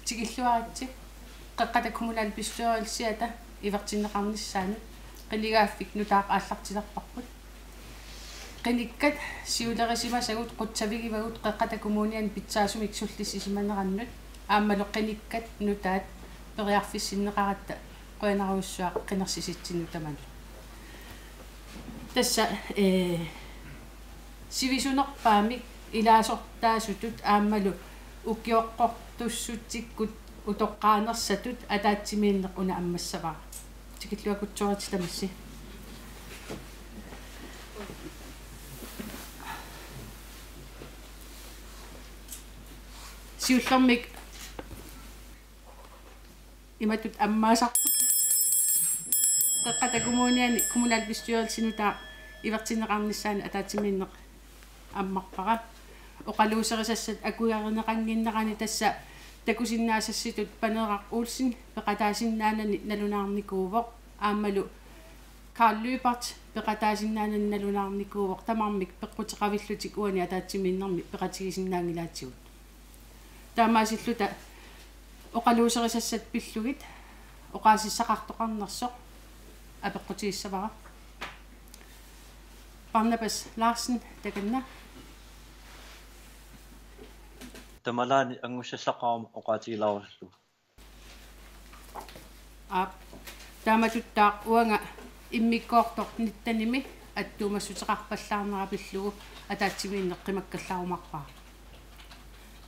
тигиллуаритсик qaqqata kommunal bestyrelsiata ivertinneqarnissaanu qiligaafik nutaaq ааллартиларпарпут qinikkat siulerisimasagut qutsavigivagут qaqqata kommunian pitsaasumik sullissisimanneqannut ааммалу qinikkat nutaat periarfissinneqaratta qoyanaruussuaq qinersisitsinnu taman tassa sivisunerpaamik ilaasortaasutut ааммалу укиоққортуссутиккут утоққаанерсатут атаатсимииннеқ уна аммассаваа тикиллуакутсуарит тамасси сиуллэрмик иматут аммаасарпут qaqqata kommuniani kommunal bestyrelsinutаа ивертиннеқарниссаана атаатсимииннеқ аммарпара оқалуусерисассат акуярнеқангиннерани тасса такусиннаасасситут панерaq уулсин пеқатаасиннаанани налунаарникуувоқ ааммалу Карл Люберт пеқатаасиннаанани налунаарникуувоқ тамармик пеққутеқавиллутик уани атаатсимииннерми пеқатигисиннаангилаатигут таамаасиллута оқалуусерисассат пиллугит оқаасиссақартоқарнерсоқ апеққутигиссавара Barnabas Larsen takanna Tamalani angussaqaam oqaatigilaarullu taamatuttaaq uanga immikkoortoq nittanimi attuumassutеқарпаллаарнерапиллугу атаатсимииннеққимаккаллаарумарпаа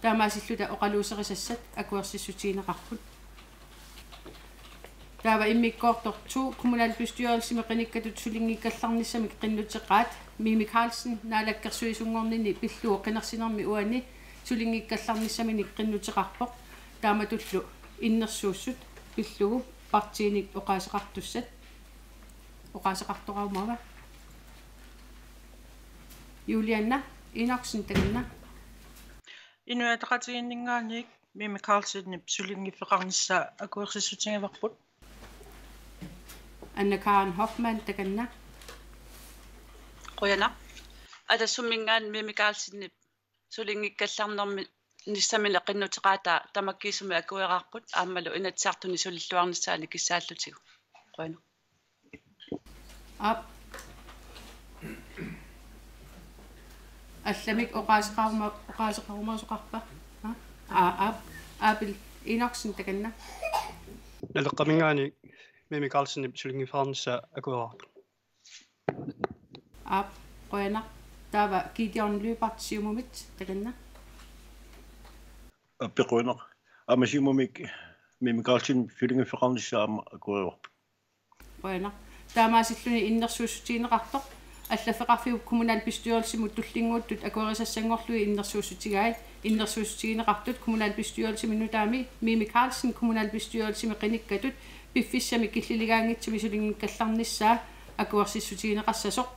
таамаасиллута оқалуусерисассат акуерсиссутиинеқарпут таава иммиккоорторт 2 kommunal bestyrelse qinikкатут сулингиккалларниссамик qinnuteqaat Mimi Carlsen naalakkersuisuнгорнини пиллуо qinерсинерми уани сулингиккалларниссаминик qinnuteqarpoq тааматуллу иннерсууссут пиллугу партииник оқаасеқартуссат оқаасеқартораумава Juliana Inoksen таганна инуатеқатигиннингааник Mimi Carlsen сулингиффеқарнissaa акуерсиссутингаварпут Anna-Karen Hoffmann taganna qoyana атассуммингаан Mimi Carlsen сулингиккалларнерми ниссамила qinnuteqaata tamakkiisumi akuerarput ааммалу инатсаартуни сулиллуарниссаани киссааллутигу qoyana алламик оқаасеқарумаасоқарпа апил Inoksen taganna налеққамингаани Mimi Carlsen сулингиффеқарнissaa акуерарпут qoyana taava Gideon Lybert siumumit taganna appequineq amasiumumik Mimi Carlsen sулингиффеқарнissaa akuerarput qoyana taamaasilluni innersuussutiineqartoq аллафеқарфиук kommunal bestyrelse муттуллингууттут акуерисассангорлуи иннерсууссутигаат иннерсууссутиинеқартут kommunal bestyrelse минутаами Mimi Carlsen kommunal bestyrelse меқиниккатут пиффиссами киллилигаангитсуми сулингиккалларнissaa акуерсиссутиинеқассасоқ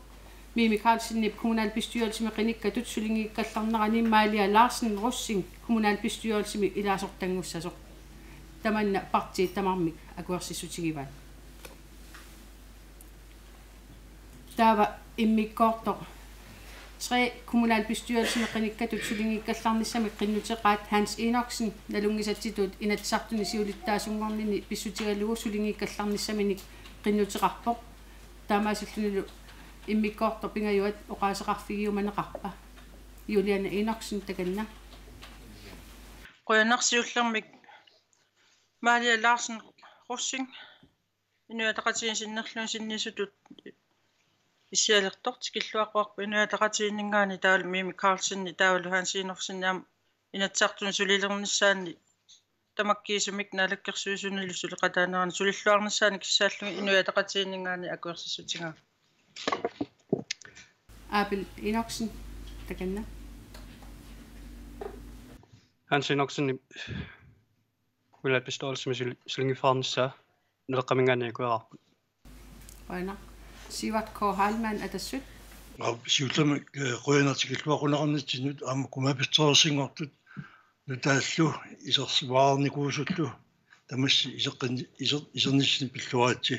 Mimi Carlsen kommunal bestyrelse меқиниккатут сулингиккалларнерани Malia Larsen Russing kommunal bestyrelse ми илаасортангуссасоқ таманна парти тамармик акуерсиссутигиваат таава иммиккоорто 3 kommunal bestyrelse меқиниккатут сулингиккалларниссами qinnuteqaat Hans Enoksen налунгисатситут инатсартуни сиулиттаасунгорнини писсутигалугу сулингиккалларниссаминик qinnuteqarpoq таамаасиллунилу иммиккоорто пингаюат оқаасеқарфигиуманеқарпа Juliana Enoksen таганна qoyanarsiullermik Malia Larsen Russing инуатеқатигисиннерлуун синнисутут исиалертор тикиллуақуарпу инуатеқатигиннгаани таавал Mimi Carlsen таавалу Hans Enoksen инатсартун сулилернissaани тамаккиисумик наалаккерсуисунилу сулеқатаанерани сулиллуарнissaани киссааллуги инуатеқатигиннгаани акуерсиссутингаа апил Enoksen таганна Hans Enoksen kommunal bestyrelse sулингиффеқарнissaa налеққамингаани акуерарпут qoyana Sivert K. Heilmann atassut сиуллами qoyanartikilluaqunaqarnitsinut аама кумапитсоорсингортут нутааллу исерсуаарникуусуллу тамасси исерниссини пиллуаатси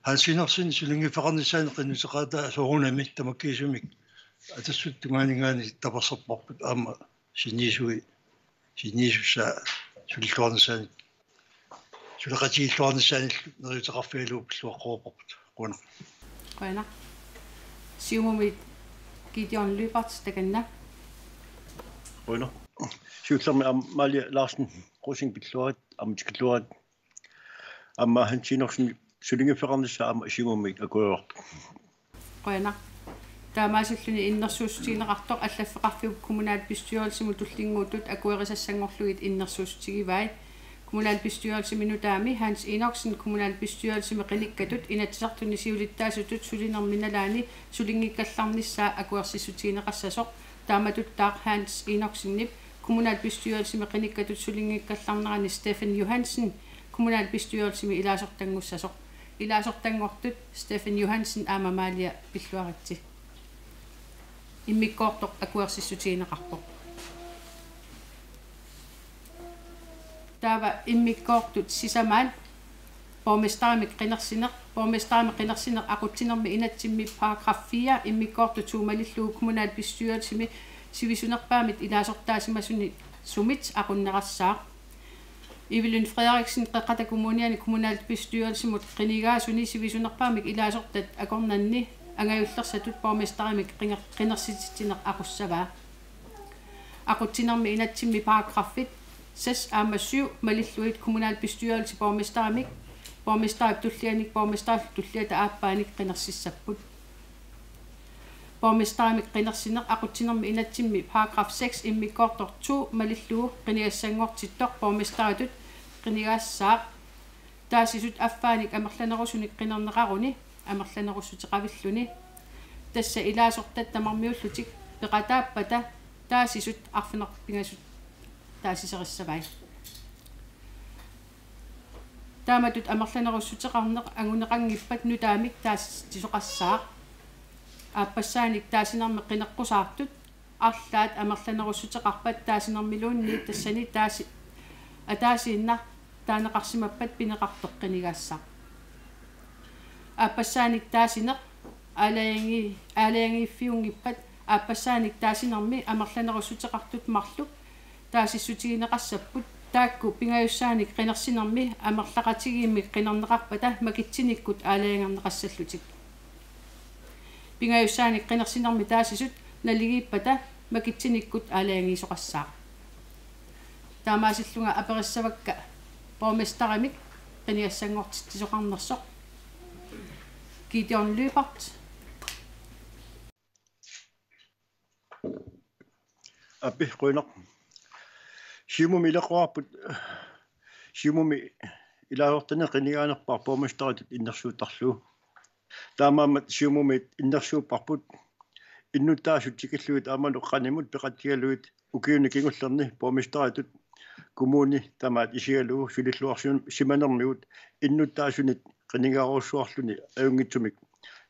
Hans Enoksen сулингиффеқарнissaани qinnuteqaata соорунами тамаккиисумик атассут тугаанингаани таперсерпарпут аама синниисусса сулиллуарнссаани сулеқатигиллуарнссаани неритеқарфиалуу пиллуаққоопорпут қуна Qana. Siumumi Gideon Lybert takanna. Quna. Siullermi Amalia Larsen Rosing Bitluarit Amtikluarit Amma hansinorsin sulingefernersa amma siumumi akuerp. Qana. Taamaasulluni innersuustiineqartoq allafeqarfiup kommunalbestyrelsimu tullinguutut akuerisassanngorlugit innersuustigivai kommunalbestyrelsiminu taami Hans Enoksen kommunalbestyrelsimi qinikkatut inatisartuni siulittaasutut sulinerminalaani sulingikkallarnissaa akuersissutiineqassasoq taamatut taaq Hans Enoksenip kommunalbestyrelsimi qinikkatut sulingikkallarnerani Stefan Johansen kommunalbestyrelsimi ilaasortangussasoq ilaasortangortut Stefan Johansen aamamaalia pilluaritsi immikkoortoq akuersissutiineqarpoq taava immikkoortut sisamaan borgmesterimi qinnersineq aqutsinermi inatsimmi paragraf 4 immikkoortut tuumalilluu kommunalbestyrelsimi sivisunerpaamit ilaasortaasimasuni sumit aqunnerassaa Evelyn Frederiksen qeqata kommuniani kommunalbestyrelsimut qinigaasuni sivisunerpaamik ilaasortat akornanni angajullersatut borgmesterimi qinnersititineq aqussavaa aqutsinermi inatsimmi paragrafit 6 malilluit kommunalbestyrelse borgmesterip tullianik borgmesterip tulliata aappaanik qinnersissapput borgmesterimi qinnersineq aqutsinermi inatsimmi paragraf 6 immikkoortor 2 malilluu qiniassangortittoq borgmesteritut qinigaassaa taasisut affaanik amerlanerusunik qinnerneqaruni amerlanerussutiqavilluni tassa ilaasortat tamarmiullutik peqataappata taasisut arfinerpingasut taasiserissavai taamatut amerlanerussutiqarneq anguneqangippat nutaamik taasisoqassaa aappasaanik taasinermi qineqqusaartut arlaat amerlanerussutiqarpat taasinermiluunni tassani ataasiinna taaneqarsimappat pineqartoq qinigaassa aappasaanik taasineq aalayangiiffiungippat aappasaanik taasinermi amerlanerussutiqartut marluk taasissutigineqassapput taakku pingajussaani qinersinermi amerlaqatigiimmi qinerneqarpata makitsiниkkут аалаянгарнеқассаллутик pingajussaani qinersinermi taasisut naligiippata makitsiниkkут аалаянgiisoqassaa таамаасиллунга апериссавакка borgmesterimik qiniassangortittisoqarnersoq Gideon Lybert Appi qunaq Siumumi ilaqquarput siumumi ilaasortana qiniaanerpar borgmesterit innersuuttarluu taamaamat siumumit innersuupparput innuttaasut tikilluit aamalu qanimut peqattigaluit ukiuni kingullerni borgmesteritut kommuni tamaat isialuu sulilluarsiun simanermiut innuttaasunit qinigaaruussuarluni aungitsumik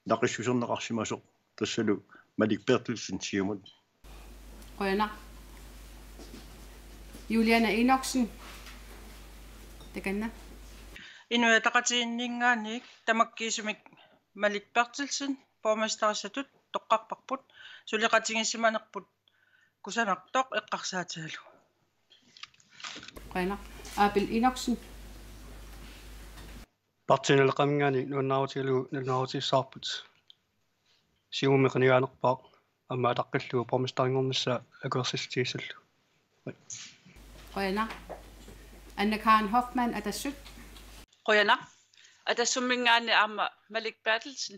naqissuserneqarsimasoq tassalu Malik Bertelsen siumut Qana Juliana Enoksen takanna Inuataqatiinningaannik tamakkiisumik Malik Bertelsen borgmesterissatut toqqarparput suliqatigissimanerput kusanartoq eqqarsaataalu Qana Abel Enoksen партинелеқамингаани нуаннаарутигалу налнаарутиссаарпут сиумми қинигааnerpaa амма атаққиллуу боргместерингорнасса акуерсистигиссаллу Qana Anna Karen Hoffmann atassut Qoyana atassummingaani aama Malik Bertelsen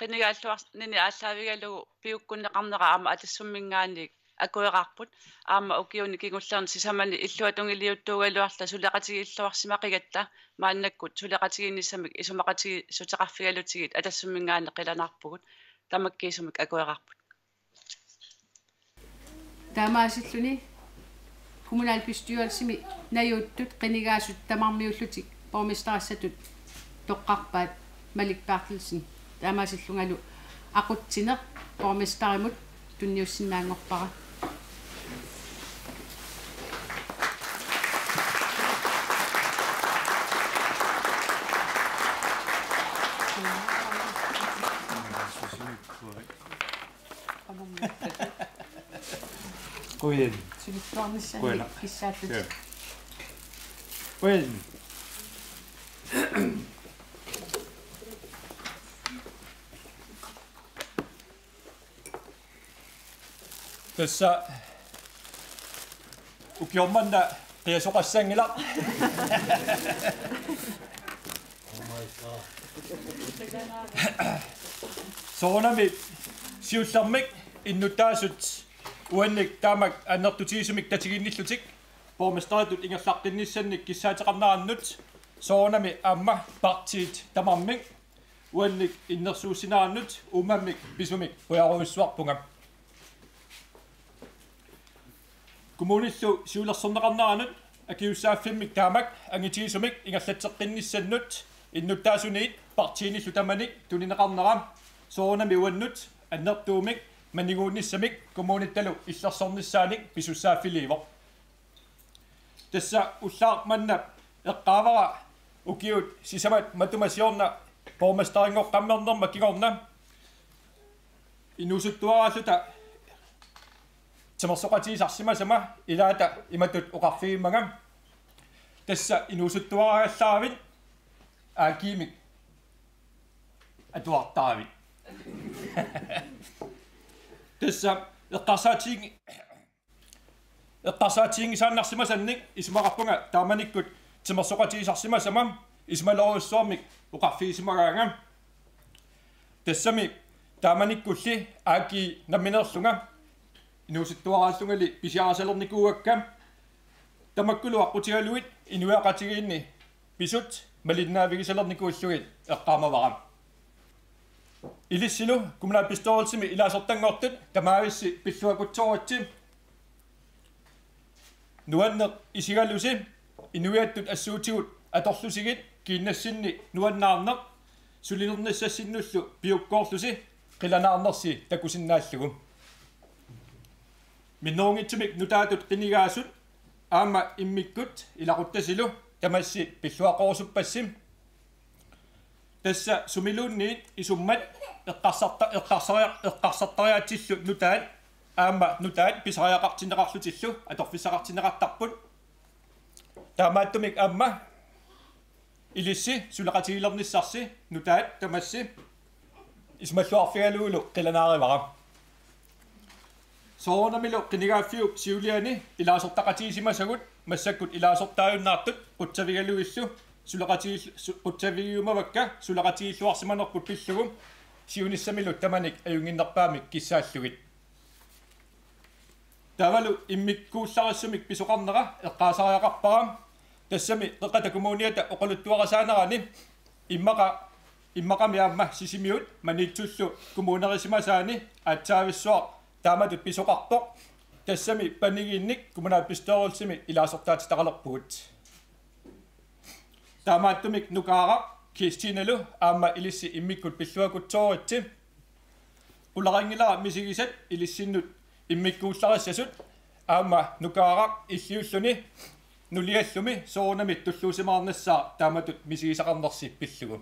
qinigaalluarnini ааllaавигалугу пиуккуннеқарнера аама атассуммингаани акуераарпут аама укиуни кигуллерни сисамани иллуатунгилиуттуугалуарла сулеқатигииллуарсимақигатта мааннаккут сулеқатигинниссамик исумақатиги сутеқарфигалутигит атассуммингаани қиланаарпугут тамаккиисумик акуераарпут таамаасиллуни kommunalbestyrelsimi najuuttut qinigaasut tamarmiullutik borgmesterassatut toqqarpaat Malik Bertelsen taamaasillungalu aqutsineq borgmesterimut tunniussinnaangorpara Queen. Sulittuarnissaani kissaattut Well. Tässä ukiommanna qiasoqassangila soonami siullarmik innuttaasut uannik taamak annertutiisumik tatiginnillutik pormestaritut ingerlaqqinnissannik kissaateqarnaarannut soonami amma partiit tamarmik uannik innersuusinaarnut umammik pisumik puyaruissuarpungam kommunillu siulersorneqarnaranut akiussaaffimik taamak angitiisumik ingerlatseqqinissannut innuttaasuniit partiinillu tamanik tunineqarneram soonami uannut annertuumik maniguunnissamik kommunittalu illersornissaanik pisussaaffiliivoq tassa ullaarmanna eqqaavara ukiut sisamat matumasiorna pormestaringoqqammernerma kigorna inusuttuaraalluta samersoqatiisarsimasama ilaata imatut uqarfigimmagam tassa inusuttuaraallaavit aakiimik atuartaavit tassa eqqarsaatiingi saannarsimasannik ismaqarpunga taamanikkut samersoqatiisarsimasama ismalorussuarmik uqarfigisimagaangam tassami taamanikkulli aaki namminerlunga inusittuaraallungali pisiarasalernikууakkam tamakkuluaqqutigaluit inuaqatigiinni pisut malinnaavigisalernikuullugit eqqaamavaram ilissilu kumla pistolsimi ilaasortanngortut tamaavissi pilluakutsoruatsi nuanneq isigalusi inuiattut assuutigut atorlusigit kiinnassinni nuannaarneq sulinernissassinnullu piukkoorlusi qilanaarnersi takusinnaallugu minnoongitsimik nutaatut qinigaasut aama immikkut ilaquttasilu tamassi pilluaqorusuppassim tassa sumiluunniit isummat eqqarsartariaatsillu nutaat aama nutaat pisariaqartineqarlutillu atorfissaqartineqartarput taamaattumik aama ilissi suleqatigilernisarsi nutaat tamassi ismalluarfigaluulu qilanaarivaram soonamilu qinigaafiuk siuliani ilaasortaqatiisimasagut massakkut ilaasortaajunnaartut qutsavigaluillu qutsavigiumavakka suleqatiilluarsimanerput pillugum siunissamilu tamanik ajunginnerpaamik kissaallugit tavalu immikkuullarassumik pisoqarnera eqqaasariaqarparam tassami qeqata kommuniata oqaluttuarasaanerani immaqamiaamma sisimiut maniitsullu kommunerisimasaani aatsaavissuaq taamatut pisoqarpoq tassami panigiinnik kommunaat pistorulsimi ilaasortaatitaqalerpugut taamaattumik nukaara kiistinalu aamma ilissi immikkut pilluakutsoruatsi qularangilara misigisat ilissinnut immikkuullarassasut aamma nukaara illiulluni nuliallumi soornamit tulluusimaarnassaa taamatut misigisaqarnersi pillugu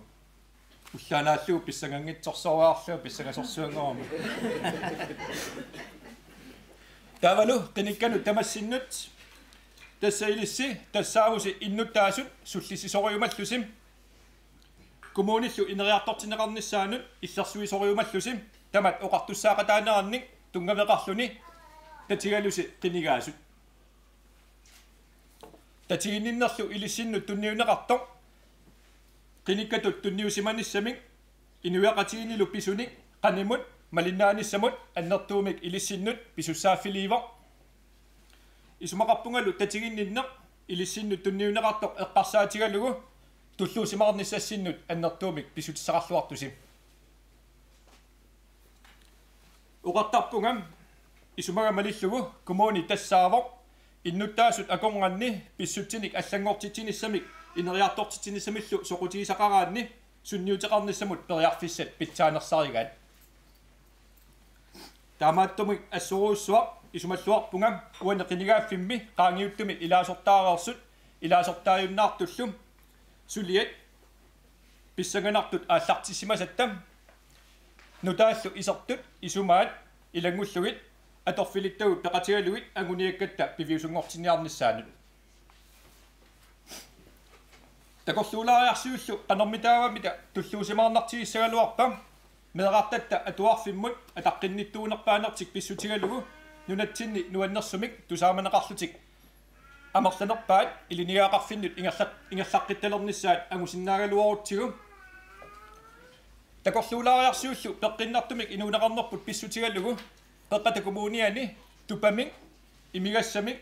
улланааллуу писсагангитсорсориарлуу писсагасорсуангорма тавалу qinikkanu tamassinnut тассаилисси тассаавуси иннуттаасут суллисисориумаллусим коммуниллу инериартортинеқарниссаанут иллерсуисориумаллусим тамат оқартуссаақатаанеранник тунгавеқарлуни татигалуси қинигаасут татигинниннерлу илиссиннут тунниунеқартоқ qinikkatut tunniusimannissamik inuiaqatiginnilu pisunik qanimut malinnaannissamut annertuumik ilissinnut pisussaaffiliivoq isumaqarpungalu tatiginninneq ilissinnut tunniuneqartoq eqqarsaatigalugu tulluusimaarnissassinnut annertuumik pisutissaqarluartusim uqartarpungam isumagamалиллугу коммуни тассаавоq иннуттаасут акорнганни писсутсиник аллангортитсинissamik инериартортитсинissamиллу соқутигисақараанни сунниутеқарниссамут периарфиссат питсаанерсаригаат таамааттумик ассоруussуақ исумаллуарпунгам уанне қинигааффимми qaangiuttumi илаасортаареерсут илаасортааюннаартуллум сулиат писсаганартут ааллартиссимасаттам нутааллу исертут исумаат илангуллугит аторфилиттагут пеқатигалугит агуниаккатта пивиусунгортиниарниссаанут Takorluulariarsuullu qanormitaavamita tulluusimaarnartigissaгаluарпам meeqartatta atuarfimmut ataqqinnittууnerpaanertik pissutigalugu nunatsinni nuannersumik tusaamaneqarlutik амерланерпаат илиниаақарфиннут ингерлаққитталернissaат агусиннаагалуаруутсигу такорлуулаариарсууллу пеққиннартумик инуунеқарнерпут писсутигаллугу пеққатакумууниани тупамик имигассамик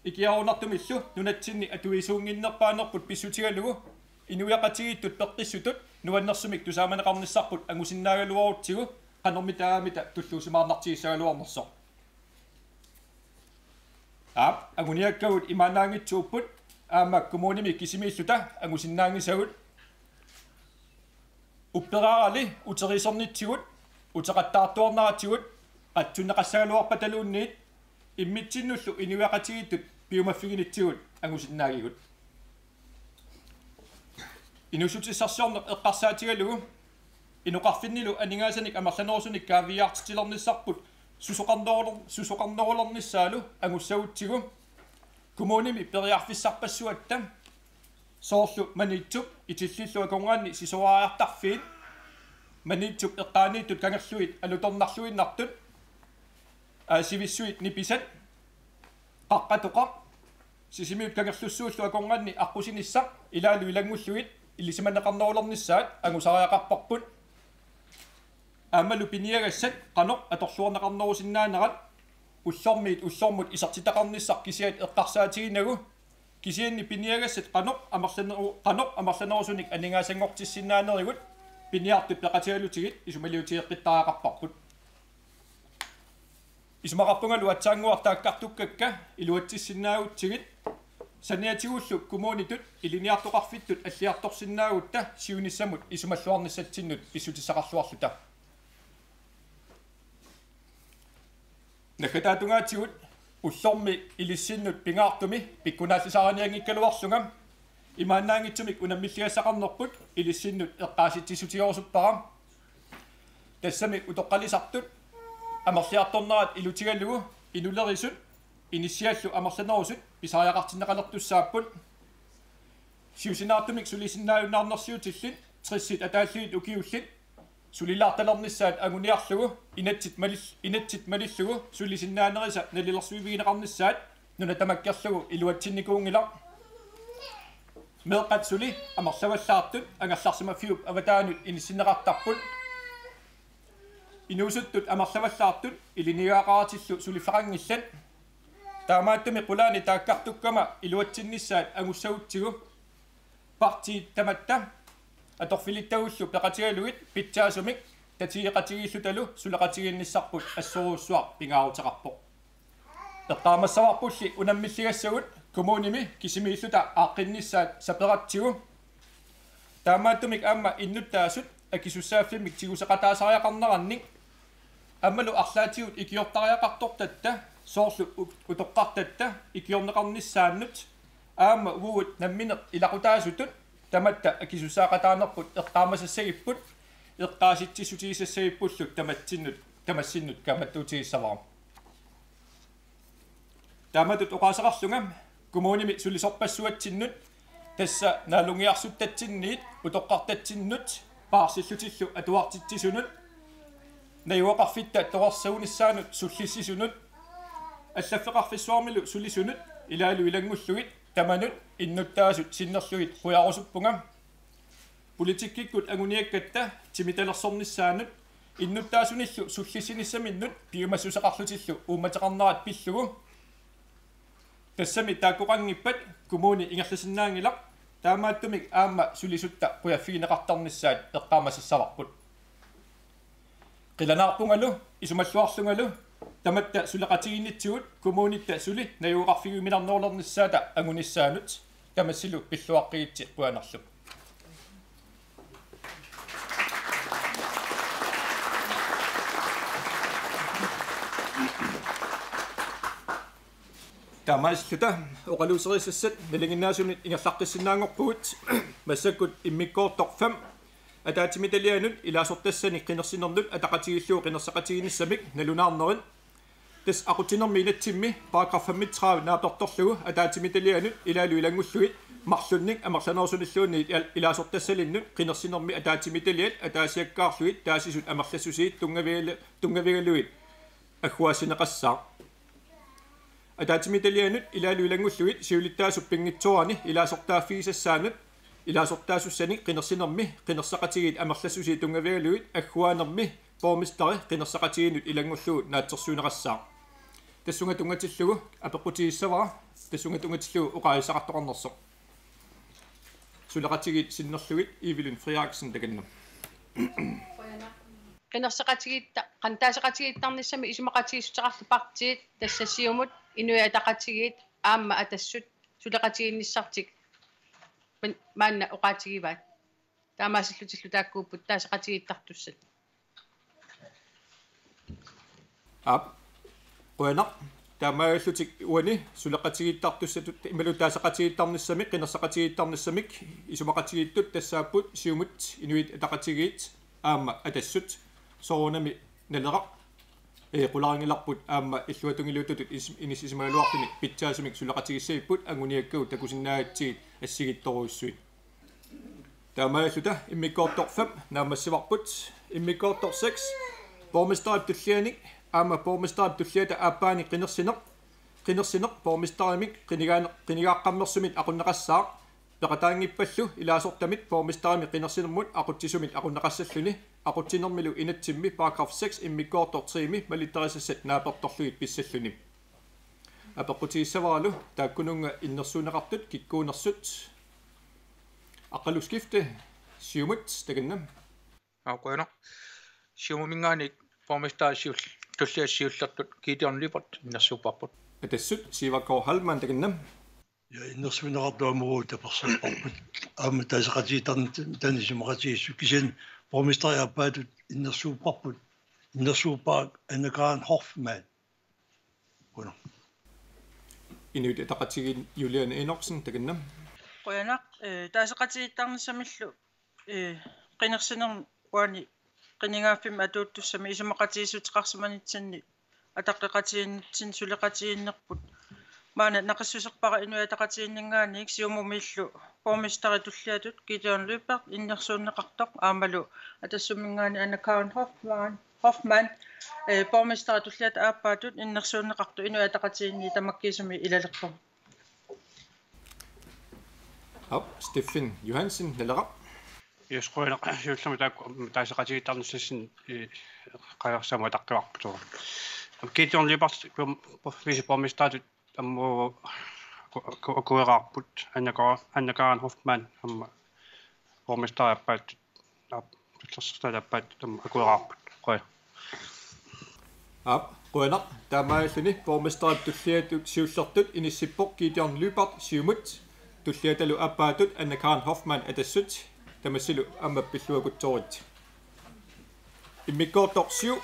икиарунартумиллу нунатсинни атуисуунгиннерпаанерпут писсутигаллугу инуяқатигииттут пеққиссутут нуаннерсумик тусааманеқарниссарпут агусиннаагалуаруутсигу қанормитаамита туллуусимаарнартигиссагалуарнерсо агуниаккагут имаанаангитсууппут аама коммуними кисимииллута агусиннаангисагут уппераарали утерисорнитсигут утеқаттаартуарнаратсигут qatsunneqassaгаluarpataluunniit иммитсиннуллу инуяқатигиттут пиумаффигинитсигут агусиннаагигут инусутиссарсиорнеқ эққарсаатигалугу инуқарфиннилу анигаасаник амерланерусуник каавиаартитилерниссарпут сусоқарнерулерниссаалу агуссагутсигу коммуними периарфиссарпассуатта соорлу манитсуп итиллиллуа конгаанни сисуаартарфиит манитсуп эққаанииттут кангерлуит алуторнарлуиннартут аасивиссуит ниписат қаққатоқа сисимиут кангерлуссууллуа конгаанни аққусинисса илаалу илангуллуит иллисиманеқарнерулернissaат агусариақарпарпут амалу пиниагассат қано аторлуарнеқарнерусиннаанерат уллормут исартитақарниссар кисиат эққарсаатигинагу кисианни пиниагассат қано амерланерусуник анингаасангортиссиннаанеригут пиниартут пеқатигалутигит исумалиутиэққиттаақарпарпут исумақарпунгалу атсаангуартааккартуккакка илуатсиссиннаагутсигит саниатигуллу коммунитут илиниартоқарфиттут аллиарторсиннаагутта сиунissamут исумаллуарниссатсиннут писсутиссақарлуарлута накатаатунгаатигут уллорми илиссиннут пингаартуми пиккунааллисааниангиккалуарлугам имаанаангитсумик унаммиллигассақарнерпут илиссиннут эққааситсисутиорсуппарам тассами утоққалисартут амерлиарторнерат илутигаллугу инулерисут иниссиаллу амерланерусут писариақартиннеқалертуссааппут сиусинаартумик сулисиннааюнаарнерсиутиллит триссит атааллуит укиуллит сулилаарталернissaат агуниарлугу инатсит малиллугу сулисиннаанериса налилерсуивигинеқарнissaат нунатамаккерлугу илуатсинникуунгила меэқат сули амерлаваллаартут ангерларсимаффиуп аватаанут иниссиннеқартарпут инуусуттут амерлаваллаартут илинигаақаратиллу сулиффақангиллат таамааттуми qulaani тааккартуккама илуатсиннissaат агуссагутсигу парти таматта аторфилиттагуллу пеқатигалугит питсаасумик татиеқатигииллуталу сулеқатигинниссарпут ассоруussуар пингаарутеқарпоқ эққаамассаварпулли унаммиллигассагут коммуними кисимииллута ааққиннissaат саператсигу таамааттумик аама иннуттаасут акисуссааффимик тигусеқатаасариақарнеранник аммалу арлаатигут икиортариақартортатта соорлу утоққартатта икиорнеқарнissaannут аама уут намминеқ илақутаасутут таматта акисусаақатаанерпут эққаамасассагиппут эққааситсисутигисассагиппуллут тамассиннут каматтуутигиссаварам тааматут оқаасеқарлугам коммуними сулисорпассуатсиннут тасса наалунгиарсуттатсинниит утоққартатсиннут паарсиллутиллу атуартитсисунут наюоқарфитта тоқарсагунissaанут суллиссисунут аллаффеқарфиссуармилу сулисунут илаалу илангуллугит таманут иннуттаасут синнерлугит хуярусуппунгам политиккиккут агуниаккатта тимиталерсорнissaанут иннуттаасуниллу суллисиниссаминнут пиумассусеқарлутиллу ууматеқарнерат пиллугу тассами тааккоқангиппат коммуни ингерласиннаангилақ таамааттумик аама сулисутта пуяффигинеқартарнissaат эққаамассаварпут қиланаарпунгалу исумаллуарлунгалу таматта сулеқатигиннитсигут коммунитта сули наюоқарфигуминарнерлернissaата агунissaанут тамассилу пиллуаққигитси пуанерлу тамааллута оқалуусерисассат налингиннаасунит ингерлаққиссиннаангорпугут массаккут иммиккоорторфам атаатимиталианут илаасортассани қинерсинернут атақатигиллуу қинерсақатигиниссамик налунаарнерит des aqutinermi inatsimmi paragraf 35 naatortorlugu ataatimitalianut ilaalu ilangulluit marlunnik amarlanersunilluunni ilaasortassalinnut qinersinermi ataatimitalit ataasiakkaarluit taasisut amarlassusiit tungavigaluit аггуасинеқассаа атаатимиталианут илаалу илангуллуит сиулиттаасуп пингитсуарни илаасортааффигисассаанут илаасортаасуссани қинерсинерми қинерсақатигит амерлассуси тунгавигалуит аггуанерми поомистари қинерсақатигинут илангуллуут наатсерсуунеқассаа тассунга тунгатиллугу апеқутигиссавара тассунга тунгатиллугу оқаисақартоқарнерсо сулеқатигит синнерлугит ивилун фриаксен таканнам qinarseqatigit qantaasеqatigittarnissami isumaqatigissuteqarlu partiit tassasiumut inuiataqatigit aamma atassut suleqatiginnissartik maanna oqaatigivaat taamaasillutillu taakkuupput taaseqatigittartussat ап qoyana taamaagallutik uani suleqatigittartussatut imalu taaseqatigittarnissami qinarseqatigittarnissamik isumaqatigittut tassaaput siumut inuit ataqatigit aamma atassut soonami nalera qularingilarput aamma illuatungiluututut inisisimaaluartini pitsaasumik suleqatigissaiput anguniakkuut takusinnaatsigit assigittoruissuit taamaagalluta immikkoortor 5 naamassivarput immikkoortor 6 borgmesterip tullianik aamma borgmesterip tulliata aappaani qinersineq borgmesterimik qinigaaqammersumit aqunneqassaa peqataangippallu ilaasortamit borgmesterimi qinersinermut aquttisumit aqunneqassalluni aquttinermilu inatsimmi paragraf 6 immikkoortor 3mi malitterissassat naapertorluit pissalluni apequtigisavaralu taakkununga innersuuneqartut kikkuunersut aqaluskifte siumut takannam aqoina siumumingaani borgmesterisiul tulliassiullertut Gideon Lippert innersuuparput atassut Sivakor Halman takannam ja innersuuneqartuamuru tapersalparput aamma taaseqatigitarnit tanisumaqatigissu kisen borgmesteriappaatut innersuuparput innersuupaak Anne-Karen Hoffmann kuna inuit ataqatigin Julian Enoksen takannam qoyanaq taaseqatigitarnissamillu qinersinerm uani qiningaaffim atuuttussami isumaqatigissuteqarsumanitsanni атаққиқатииннитсин сулеқатииннерпут маана нақассусерпара инуятақатииннингаанник сиумумииллу боргместери туллиатут Gideon Lippert иннерсууннеқартоқ аамалу атассумингаани Anne-Karen Hoffmann боргместери туллиата ааппаатут иннерсууннеқарту инуятақатиинни тамаккисуми илалерпу ап Stefan Johansen налера Jesqoina siullami taasaqatigitarnissasin qayarsama taqqivarputuru Gideon Lippert viceborgmesteratut ammu kuerarput Anne-Karen Hoffmann amma borgmesteriappaat tutlerstalaappaat kuerarput qoya ап qoyana taamaalluni borgmesterip tulliatut siullertut inissippoq Gideon Lippert siumut tulliatalu appaatut Anne-Karen Hoffmann atassut tamassilu ammappilluakutsorit immikkoortor 7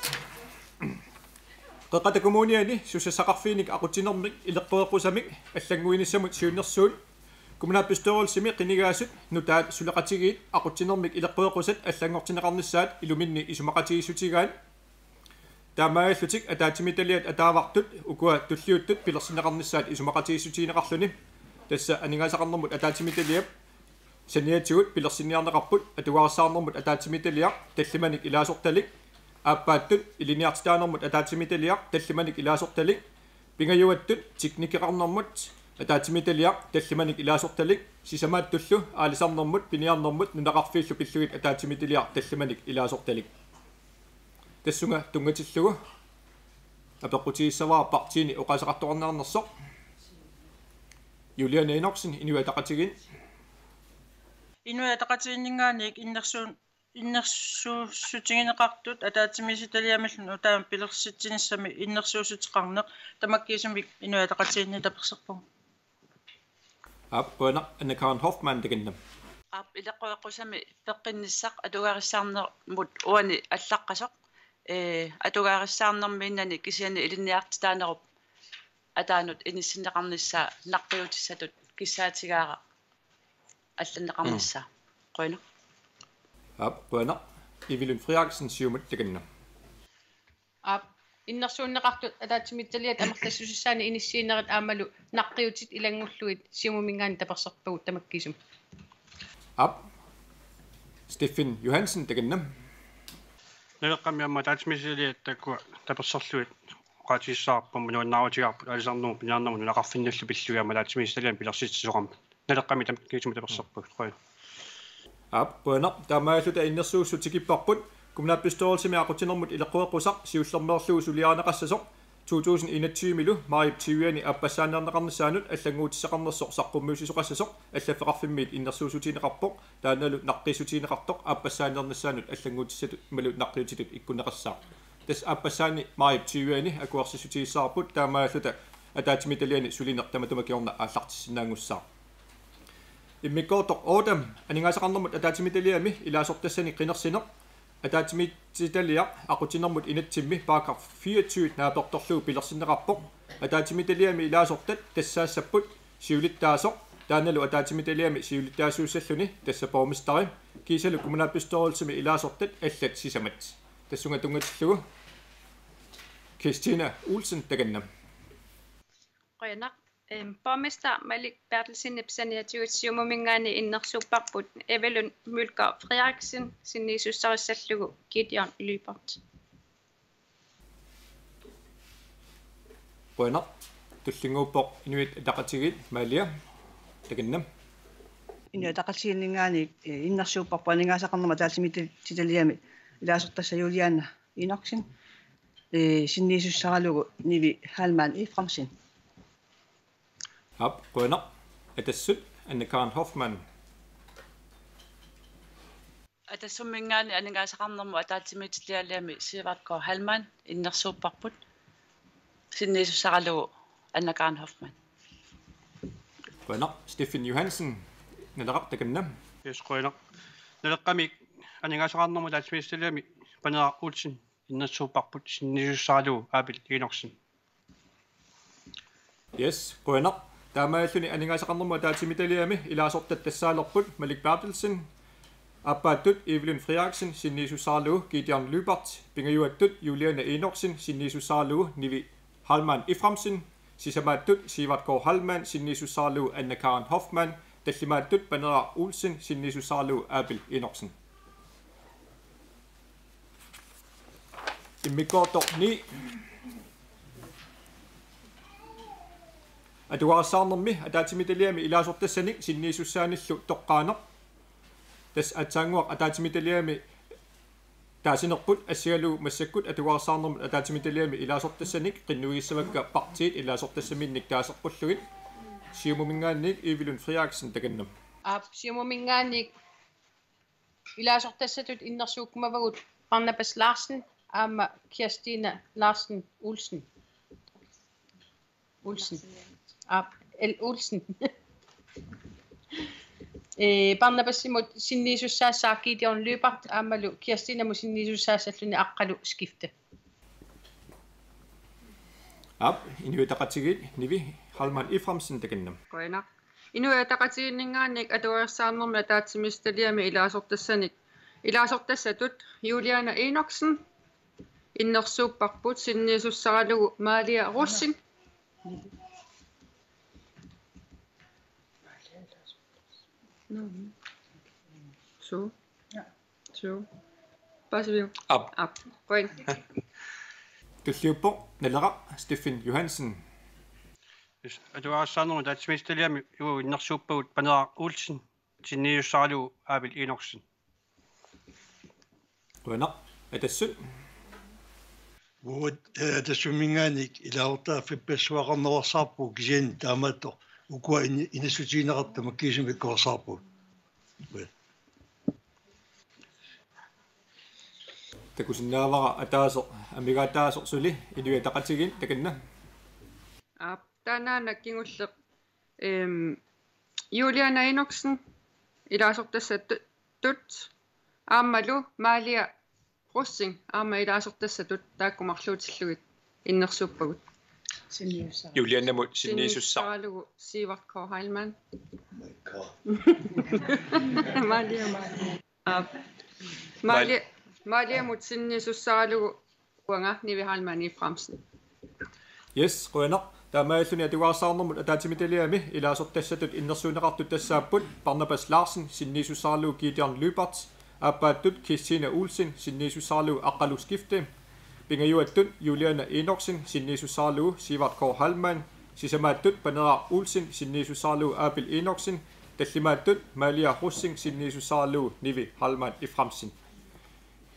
qeqata kommuniani sussaqarfiinik aqutinermik ileqqueqqusamik аллангуинissamut siunnersuut kommunalbestørelsimi qinigaasut nutaat suleqatigiit aqutinermik ileqqueqqusat allangortineqarnissaat iluminni isumaqatigisutigaan taamaagallutik ataatimitaaliat ataavartut ukua tulliuttut pilersineqarnissaat isumaqatigisutiineqarluni tassa aningaasaqarnermut ataatimitaaliap saniatigut pilersinniarneqarput atugaarsaarnermut ataatimitaaliaq tallimanik ilaasortalik ааппааттут илиниартитааnermut атаатимиталиақ таллиманик илаасорталик пингаjuattut tiknikeqarnermut атаатимиталиақ таллиманик илаасорталик сисамааттуллу аалисарнермут пиниарнермут нунақарфииллу пиллугит атаатимиталиақ таллиманик илаасорталик тассунга тунгатиллугу апеқутигиссаваа партиини оқасеқарторнаарнерсоқ Julian Enoksen инуатақатигин инуятақатииннингаанник иннерсуусутингинеқартут атаатимиситалиамаллун утаам пилерситсиниссами иннерсуусутеқарнеқ тамаккисумик инуятақатиинни таперсерпу ап qoyana Anne-Karen Hoffmann takannam ап илеққуэққусами пеққинниссақ атугаариссаарнермут уани аллаққасоқ атугаариссаарнермииннани кисиани илинниартитаанеруп атаанут иниссиннеқарнissaa наққиутиссатут киссаатигаара алланнеқарнissaa qoyana ап qoyana Evelyn Friaksen siumut takannam ап иннэрсууннеқартут атаатимитталиат амерлассусissaani иниссиинерит аамалу наққиутит илангуллуит сиумумингаани таперсерпагут тамаккисум. Ап. Stefan Johansen тагиннам. нелеққамиамма таатимисилиат такку таперсерлуит qaatiissаарpum nuannaarutiarput alisarnuu pinaarnamu naqarfinnallu pillugaama taatimiissaliam pilersitsisuqarma naleqqami tamakkiisuma taperserput qoy ап пуана таамааллута иннерсууссу тикиппарпут кумнааппистоорсими ақутинэрмут илеққуэққусақ сиуллермерлуу сулиаанеқассасоқ 2021 милу марип тивиани аппассаанернеқарнссаанут аллангуутиссақарнерсоқ саққуммиусисоқассасоқ аллаффеқарфиммиит иннерсуусутинеқарпоқ тааналу наққиссутинеқартоқ аппассаанернссаанут аллангуутиссатут малу наққиутитут иккунеқассаа тас аппассаани марип тивиани акуарсисутииссаарпут таамааллута атаатимиталиани сулинертаматумакиорна ааллартиссинаангуссаа иммиккоортоқ оодам анингасақарнэрмут атаатимиталиами илаасортассани қинерсинеқ атаатимитситалиа ақутинэрмут инатсимми паакар 24 наапорторлуу пилерсиннеқарпоқ атаатимиталиами илаасортат тассаассаппут сиулиттаасоқ тааналу атаатимиталиами сиулиттаасууссаллуни тассапоомистари кисалу кумунааппистоорулсими илаасортат аллат сисамат тассунга тунгатиллугу Christina Olsen таганнам qoyanaq borgmester Malik Bertelsen ipsaniatiut siumumingaani innersuupparput Evelyn Mølgaard Frederiksen sinnisussarissallugu Gideon Lybert Bueno tullinguppoq inuit taqatigit Malia taginnam inu taqalsiinningaani innersuupparpu aningaasaqarnerma taatimittaliami ilaasortassa Juliana Inoksin sinniisussaralugu nivi Halman Iframsin Ap bueno etassut Anne-Karen Hoffmann атассуммингаани анингаасақарнэрму атаатимитиллиалиами сиварко Halman иннерсууппарпут синниисуссаралугу Anne-Karen Hoffmann Bueno Stefan Johansen nalaqaq taginnam исқуинеқ нелеққами анингаасақарнэрму таатимиссалиами панера улсин иннерсууппарпут синниисуссаралугу аапил инорсин Yes bueno таамааллуни анингасақарнэрму таатимиталиами илаасортат тассаалерпут Malik Bertelsen аппааттут Evelyn Frederiksen sinniisussarlugu Gideon Lybert pingayuattut Juliana Inoksin sinniisussarlugu nivi Halman Iframsin sisamaattut Sivartgaard Halman sinniisussarlugu Anne-Karen Hoffmann tallimaattut Panera Olsen sinniisussarlugu Abel Inoksin immikkoortorni атуарсаарнэрми атаатимиталиами илаасортассаник синниисуссааниллу тоққаанеқ тас атсаангуақ атаатимиталиами таасинерпут ассигалуу массаккут атуарсаарнэрми атаатимиталиами илаасортассаник қиннугиссавакка партиит илаасортассаминник таасеққуллугит сиумумингаанник Evelyn Frederiksen таганнам ап сиумумингаанник илаасортассатут иннерсууккумавагут Barnabas Larsen аама Kirstina Larsen Olsen ап L Olsen Barnabassimut sinniisussaassаа Gideon Lybert аамалу Kirstina sinniisussaassalluni aqqalu skifte ап инуитақатигит nivi Halman Iframsin taginnam qoinaq inuataqatiginningaannik atuersaarnerma taatsimistaliami ilaasortassanik ilaasortassatut Juliana Inoksen innersuupparput sinniisussaralugu Malia Russin Så. Ja. Så. Bare så vi. Op. Gå ind. Tulliuppo nalera Stefan Johansen атуарсаарнерму таатимиссалиами юу иннерсууппагут Panera Olsen синниуссаралугу Abel Inoksin Bueno etassut вот тассуминганик илаортаа фиппассуақарнерсаарпу кисиан таамаатто укуа инисутиинеқартама кисими коорсаарпу takusinnaavara ataasoq amigaataasoq suli inuitaqatigin takanna таанаа кингуллеq Juliana Inoksen илаасортассаттут аамалу Malia Russin аама илаасортассатут тааккумарлуутиллугит иннерсууппагут Juliana sinniisussarlugu Sivartgaard Halman Malia mut sinniisussarlugu uanga Nivi Halman i Framsen. Yes, qønaq. Taamaalluni atuaarsaarnermut ataatimitelliami ilaasortassatut innersuuneqartut tassaapput Barnabas Larsen sinniisusaarluu Gideon Lybert appaattut Christina Olsen sinniisusaarluu Aqaluskifte pingajuattut Juliana Enoksen sinniisusaarluu Sivart K. Halman sisamaattut Panera Olsen sinniisusaarluu Abel Enoksen tallimaattut Malia Russing sinniisusaarluu Nivi Halman i Framsen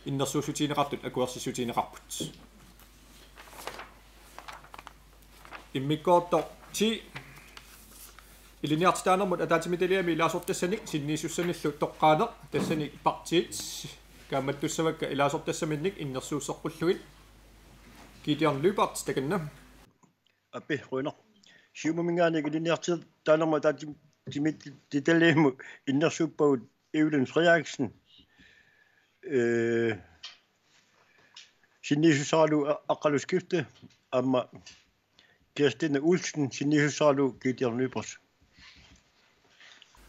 innersuusutiineqartut akuarsisutiineqarput immikkoortor 10 iliniartitaanermut ataatimitelliami ilaasortassanik sinniisussanillu toqqaaneq tassani partiit kaammattussavakka ilaasortassaminnik innersuusserpulluit Gideon Lybert takanna appi qønaq siumumingaanik iliniartitaanermut ataatimitelliami innersuuppagut Evelyn Frederiksen sinniisusaarlu Aqaluskifte amma Christina Olsen sinniisusaarlu Gideon Lybert.